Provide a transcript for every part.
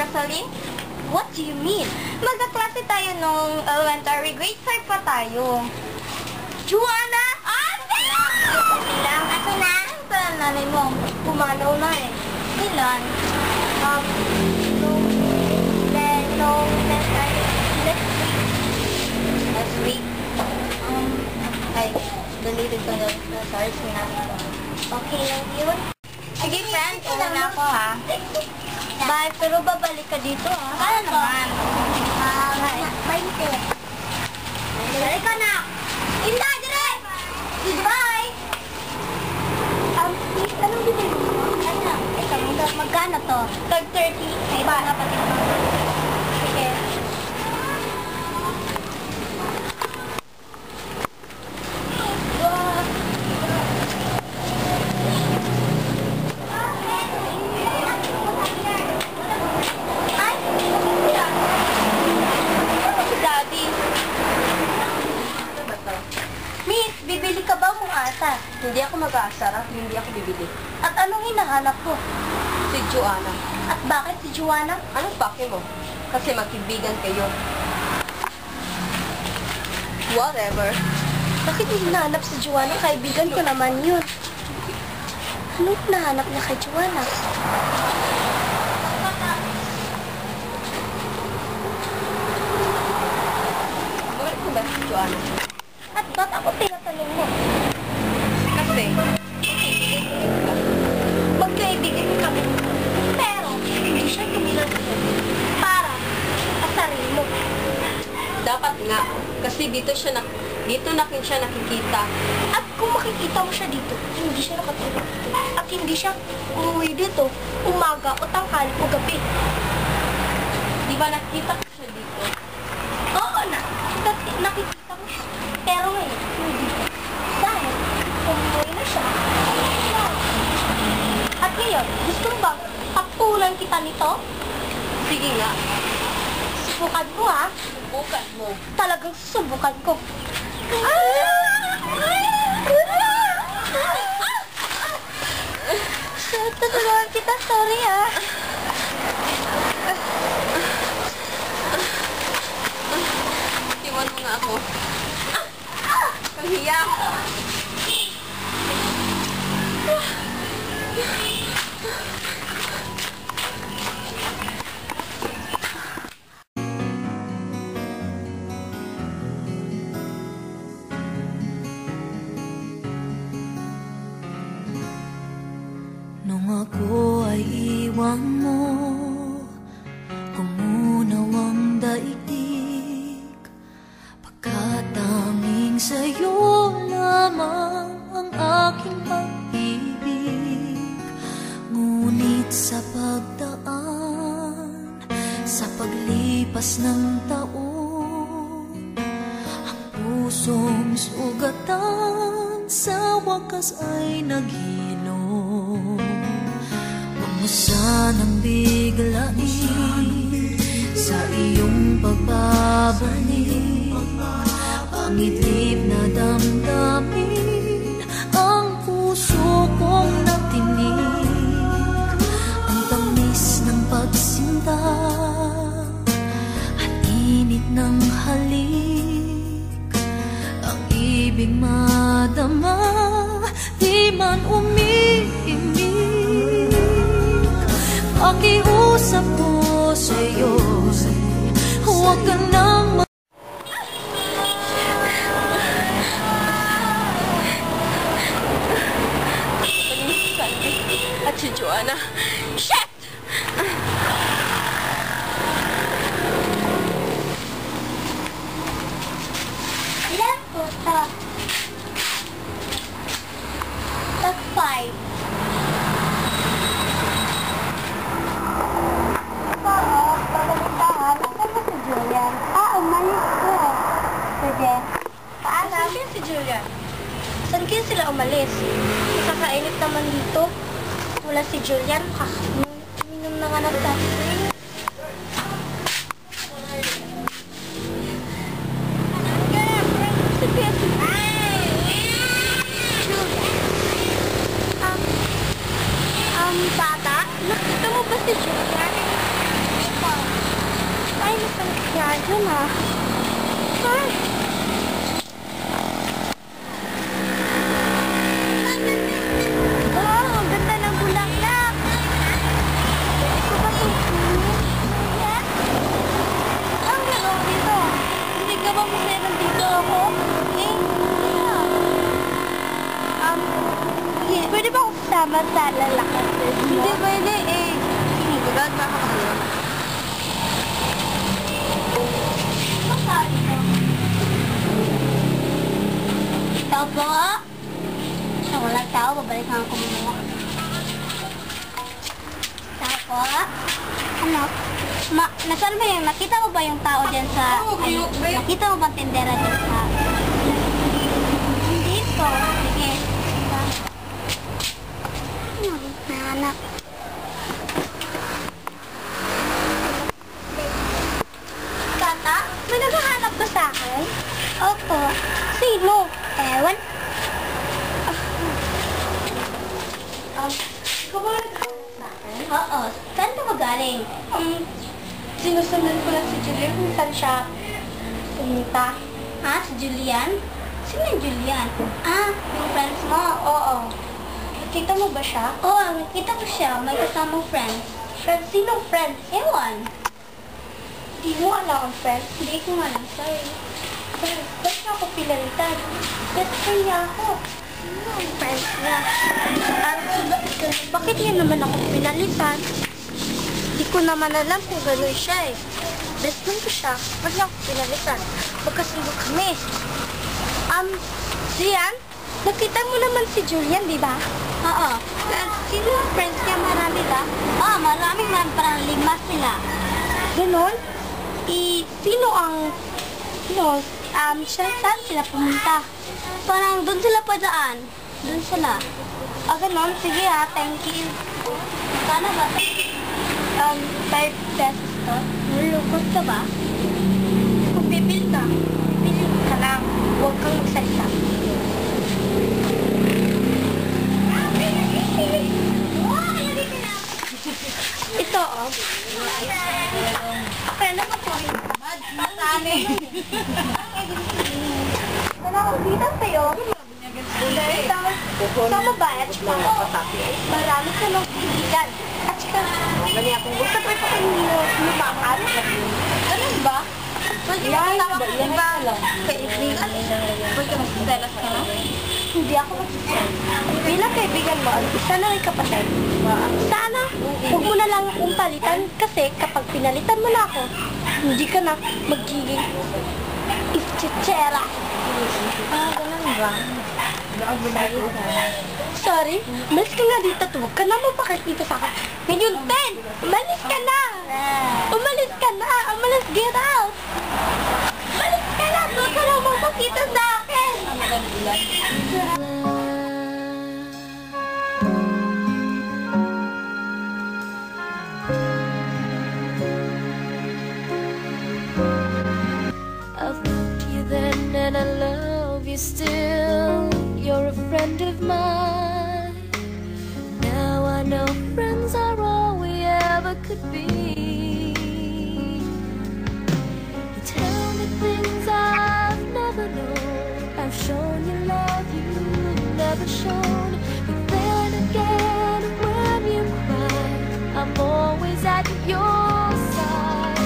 Rosaline? What do you mean? Magkaklase tayo nung elementary, grade 5 pa tayo. Juana! Ate! Ilang? Asa na? Asa na nanay mo? Pumanaw na eh. Ilan? Next week. Ay, deleted ko na. Sorry, sinabi ko. Okay lang yun? Sige, friend. Uwi na ako, ha? Bye, pero babalik ka dito, ha? Ano naman? Bye, Nite. Balik ka na! Inda, direct! Goodbye! Please, anong bibili mo? Ano? Ito, magkano to? Tag 30. May iba na pati mo. Sige. Hindi ako mag-aasar at hindi ako bibili. At anong hinahanap mo? Si Joanna. At bakit si Joanna? Anong pake mo? Kasi magkibigan kayo. Whatever. Bakit hinahanap si Joanna? Kaibigan ko naman yun. Anong hinahanap niya kay Joanna? Bakit mo ba si Joanna? At ba't ako tinatanong mo? Kasi, magkaibigan kami. Pero, hindi siya tumilan para asarin mo. dapat nga. Kasi dito nakin siya nakikita. At kung makikita mo siya dito, hindi siya nakatulog dito. At hindi siya umuwi dito, umaga o tanghali o gabi. Di ba nakita ko siya dito? Oo na, nakikita mo siya. Pero ngayon, hindi. Dahil, umuwi na siya. At ngayon, gusto mo bang patulan kita nito? Sige nga. Subukan mo, ha? Subukan mo. Talagang susubukan ko. Tutulungan kita, sorry, ha? Iwan mo nga ako. Kahiya ka. Nung ako ay iwan mo, kumunaw ang daigdig, pagkatanging sa'yo lamang ang aking pag-ibig. Ngunit sa pagdaan, sa paglipas ng taon, ang pusong sugatan sa wakas ay naghilom. Huwag mo sanang biglain sa iyong pagbabalik, pangidlip na damdamin ang puso kong natinig. Ang tamis ng pagsinta at init ng halik, ang ibig madama, di man umiimik. Pakiusap ko sa'yo, huwag ka nang At si Joanna. Shit! Ilan po ito? That's 5. Saan si Julian? Saan kaya sila umalis? Nakakainit naman dito. Wala si Julian. Uminom na nga ng coffee. Bata? Nakita mo ba si Julian? Yan, dyan ah. Ay. Wow, ang ganda ng bulaklak. Ito ba ito? Yan? Ang gano'n dito. Hindi ka ba masaya nandito ako? Eh, yeah. Pwede ba akong kasama sa lalakad? Hindi pwede eh. Sinigurad ba ako kayo? Tao po? Sa walang tao, babalik nga ako mamaya. Tao po? Ano? Nasaan ba yung, nakita mo ba yung tao dyan sa... nakita mo ba ang tindera dyan sa... dito? Sige. Nahanap. Tata, may naghahanap ba sa akin? Opo. Sino? Ewan. Kumain ka sa akin? Oo. Saan ka magaling? Sinusundan ko lang si Julian kung saan siya pumunta. Ha? Si Julian? Sino yung Julian? Ah, yung friends mo? Oo. Nakita mo ba siya? Oo, nakita ko siya. May kasamang friends. Friends? Sinong friends? Ewan. Hindi mo alam ang friends? Hindi ko alam. Sorry. Ba't niya ako pinalitan? Best friend niya ako. Sino ang friends niya? Bakit niya naman ako pinalitan? Hindi ko naman alam kung gano'n siya eh. Best friend ko siya. Ba't niya ako pinalitan? Magkasundo kami. Zian? Nakita mo naman si Julian, di ba? Oo. Sino ang friends niya? Marami ba? Oo, maraming parang 5 sila. Ganon? Saan sila pumunta? Parang doon sila pa daan. Doon sila. Ganon? Sige ha, thank you. Sana ba? 5 pesos to? Nalulukot ka ba? Kung bibili ka lang. Huwag kang magsalita. Ito, oh. Kaya naman po yung matani. Wala akong kita sa'yo. Sama ba? At saka, marami ka ng kaibigan. At saka, gusto pa ito kayo lumakan. Ganun ba? Pwede mo kasama ko iba kaibigan? Pwede mo magsiselas ka na? Hindi ako magsiselas. Bilang kaibigan mo, isa na rin kapatid. Sana, huwag mo na lang akong palitan kasi kapag pinalitan mo na ako, hindi ka na magiging ischitsera. Ganun ba? Sorry, umalis ka nga dito. Huwag ka na mapakit dito sa akin. Ngayon, 10! Umalis ka na! Umalis ka na! Umalis, get out! Umalis ka na! Huwag ka na mapakita sa akin! I've loved you then and I love you still. You're a friend of mine. Now I know friends are all we ever could be. You tell me things I've never known. I've shown you love you've never shown. But then again, when you cry, I'm always at your side.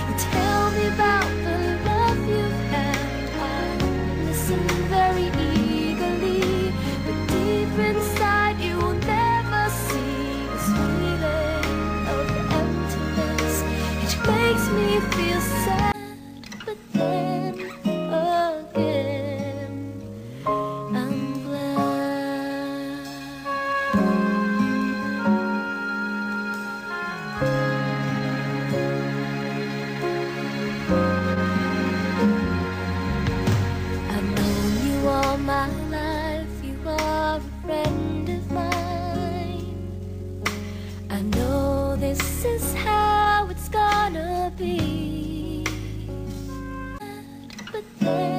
You tell me about the love you've had. I listen very eagerly, but deep inside you will never see this feeling of emptiness. It makes me feel sad, but then again I'm glad. I've known you all my life. You are a friend of mine. I know this is how it's gonna be, but then